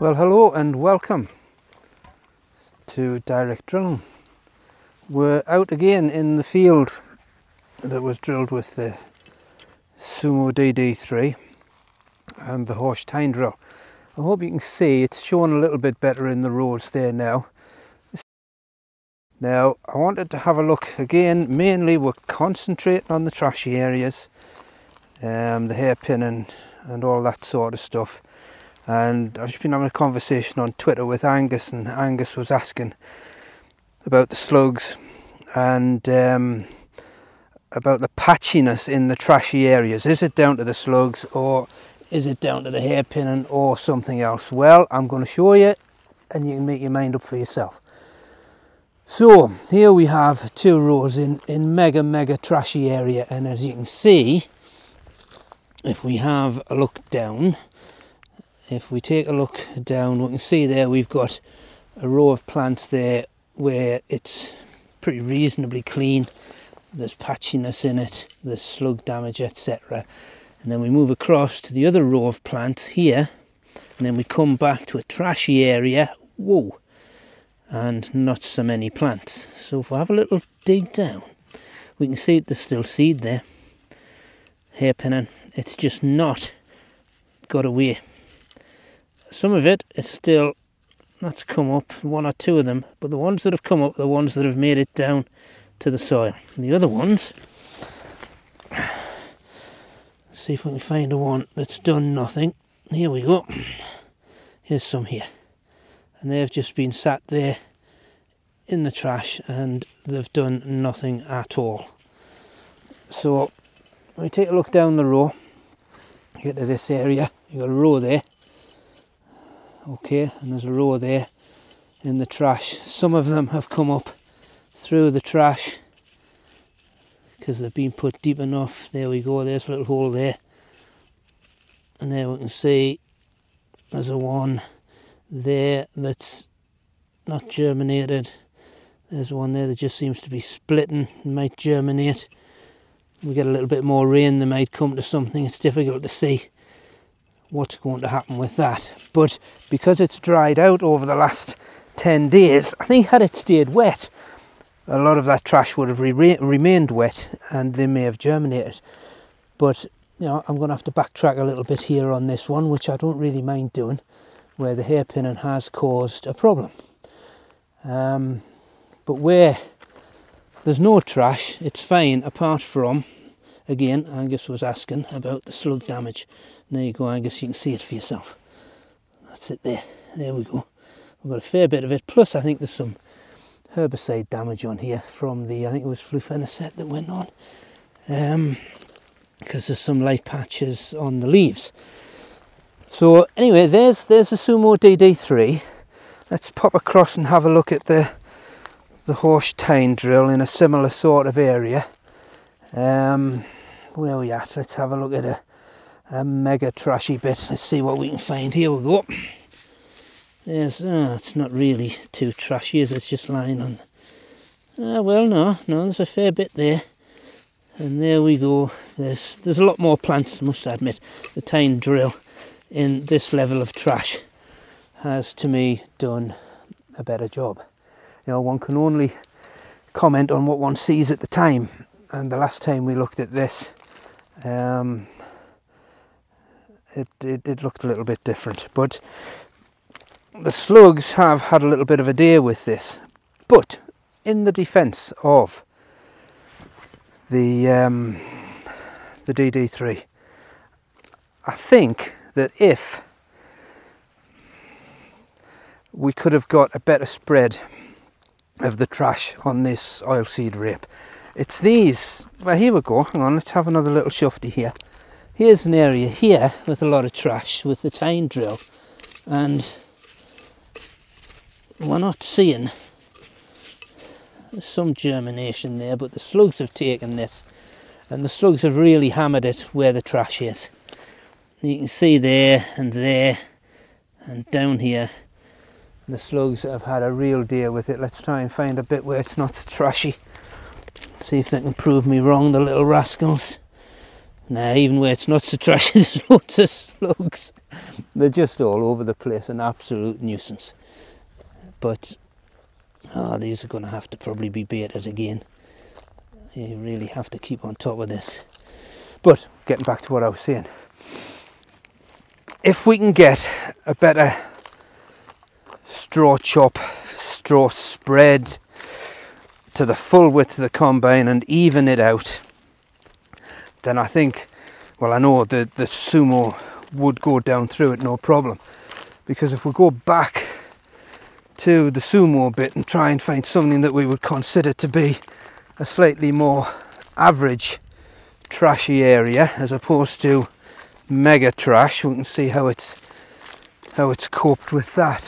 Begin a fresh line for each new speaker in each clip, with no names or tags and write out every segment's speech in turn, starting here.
Well, hello and welcome to Direct Drilling. We're out again in the field that was drilled with the Sumo DD3 and the Horsch tine drill. I hope you can see it's showing a little bit better in the roads there now. Now I wanted to have a look again. Mainly we're concentrating on the trashy areas, the hairpin and all that sort of stuff. And I've just been having a conversation on Twitter with Angus, and Angus was asking about the slugs and about the patchiness in the trashy areas. Is it down to the slugs, or is it down to the hairpinning, or something else? Well, I'm going to show you and you can make your mind up for yourself. So here we have two rows in mega trashy area, and as you can see, if we have a look down, if we take a look down, we can see there we've got a row of plants there where it's pretty reasonably clean. There's patchiness in it, there's slug damage, etc. And then we move across to the other row of plants here, and then we come back to a trashy area, whoa, and not so many plants. So if we have a little dig down, we can see there's still seed there, hairpinning. It's just not got away. Some of it is still, that's come up, one or two of them, but the ones that have come up are the ones that have made it down to the soil. And the other ones, let's see if we can find a one that's done nothing. Here we go. Here's some here. And they've just been sat there in the trash and they've done nothing at all. So, when we take a look down the row, get to this area, you've got a row there. Okay, and there's a row there in the trash. Some of them have come up through the trash because they've been put deep enough. There we go, there's a little hole there, and there we can see there's a one there that's not germinated. There's one there that just seems to be splitting, might germinate. We get a little bit more rain, they might come to something. It's difficult to see what's going to happen with that, but because it's dried out over the last 10 days, I think had it stayed wet, a lot of that trash would have remained wet and they may have germinated. But you know, I'm going to have to backtrack a little bit here on this one, which I don't really mind doing, where the hairpinning has caused a problem. But where there's no trash, it's fine, apart from, again, Angus was asking about the slug damage. And there you go, Angus, you can see it for yourself. That's it there. There we go. We've got a fair bit of it. Plus, I think there's some herbicide damage on here from the, I think it was flufenicet that went on. Because there's some light patches on the leaves. So anyway, there's the Sumo DD3. Let's pop across and have a look at the Horsch tine drill in a similar sort of area. Where are we at? Let's have a look at a mega trashy bit. Let's see what we can find. Here we go. There's, it's not really too trashy, is it? It's just lying on. Well, no, there's a fair bit there. And there we go. There's a lot more plants, I must admit. The tine drill in this level of trash has, to me, done a better job. You know, one can only comment on what one sees at the time. And the last time we looked at this, it looked a little bit different. But the slugs have had a little bit of a day with this. But in the defence of the DD3, I think that if we could have got a better spread of the trash on this oilseed rape, it's these, well, here we go, hang on, let's have another little shufty here. Here's an area here with a lot of trash with the tine drill, and we're not seeing some germination there, but the slugs have taken this, and the slugs have really hammered it where the trash is. You can see there and down here, the slugs have had a real deal with it. Let's try and find a bit where it's not so trashy. See if they can prove me wrong, the little rascals. Nah, even where it's not so trashy, there's loads of slugs. They're just all over the place, an absolute nuisance. But these are going to have to probably be baited again. You really have to keep on top of this. But getting back to what I was saying, if we can get a better straw chop, straw spread to the full width of the combine and even it out, then I think, well, I know the Sumo would go down through it no problem, because if we go back to the Sumo bit and try and find something that we would consider to be a slightly more average trashy area as opposed to mega trash, we can see how it's coped with that.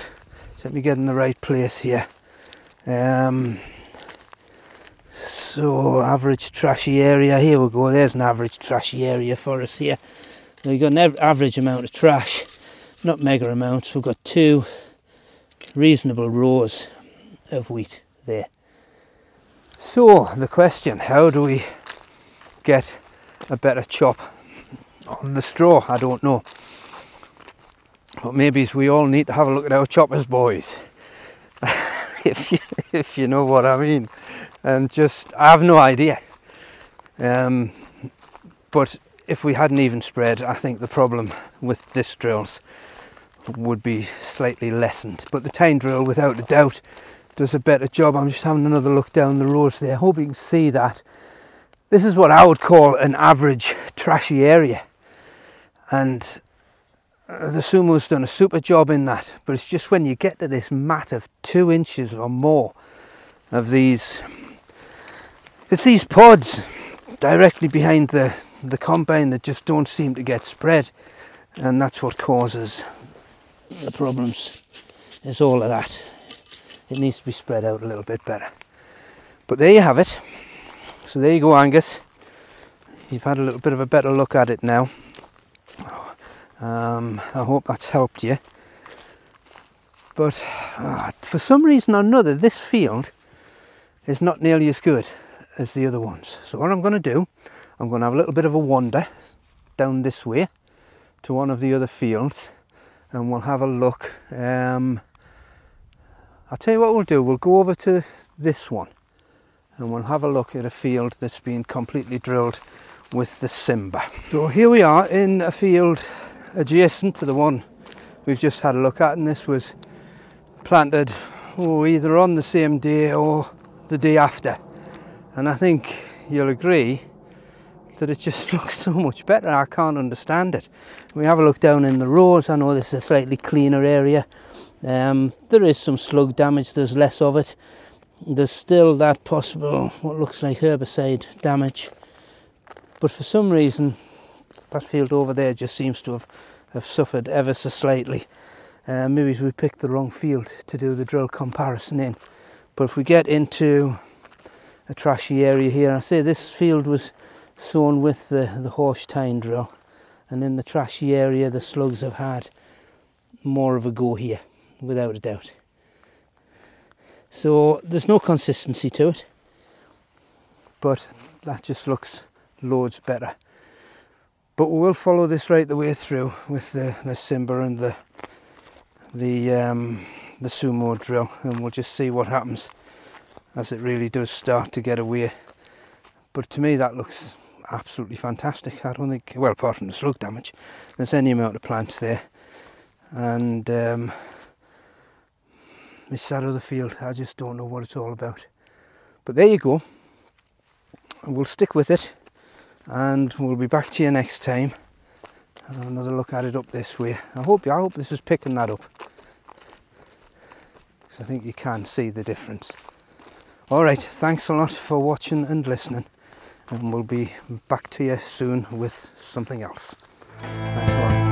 So let me get in the right place here. So average trashy area, here we go, there's an average trashy area for us here. We've got an average amount of trash, not mega amounts. We've got 2 reasonable rows of wheat there. So the question, how do we get a better chop on the straw? I don't know, but maybe we all need to have a look at our choppers, boys. if you know what I mean. And just, I have no idea. But if we hadn't even spread, I think the problem with disc drills would be slightly lessened. But the tine drill, without a doubt, does a better job. I'm just having another look down the roads there. I hope you can see that. This is what I would call an average trashy area. And the Sumo's done a super job in that. But it's just when you get to this mat of 2 inches or more of these, it's these pods directly behind the combine that just don't seem to get spread, and that's what causes the problems. It's all of that. It needs to be spread out a little bit better. But there you have it. So there you go, Angus. You've had a little bit of a better look at it now. I hope that's helped you. But for some reason or another, this field is not nearly as good as the other ones. So what I'm going to do, I'm going to have a little bit of a wander down this way to one of the other fields, and we'll have a look. I'll tell you what we'll do, we'll go over to this one and we'll have a look at a field that's been completely drilled with the Simba. So here we are in a field adjacent to the one we've just had a look at, and this was planted either on the same day or the day after, and I think you'll agree that it just looks so much better. I can't understand it. We have a look down in the rows. I know this is a slightly cleaner area. There is some slug damage, there's less of it. There's still that possible, what looks like herbicide damage, but for some reason that field over there just seems to have suffered ever so slightly. Maybe we picked the wrong field to do the drill comparison in. But if we get into a trashy area here, I say this field was sown with the Horsch tine drill, and in the trashy area the slugs have had more of a go here, without a doubt. So there's no consistency to it, but that just looks loads better. But we will follow this right the way through with the Simba and the Sumo drill, and we'll just see what happens as it really does start to get away. But to me that looks absolutely fantastic. I don't think, well, apart from the slug damage, there's any amount of plants there. And it's that other field, I just don't know what it's all about. But there you go. We'll stick with it, and we'll be back to you next time and have another look at it up this way. I hope this is picking that up, because I think you can see the difference. Alright, thanks a lot for watching and listening, and we'll be back to you soon with something else. Thanks a lot.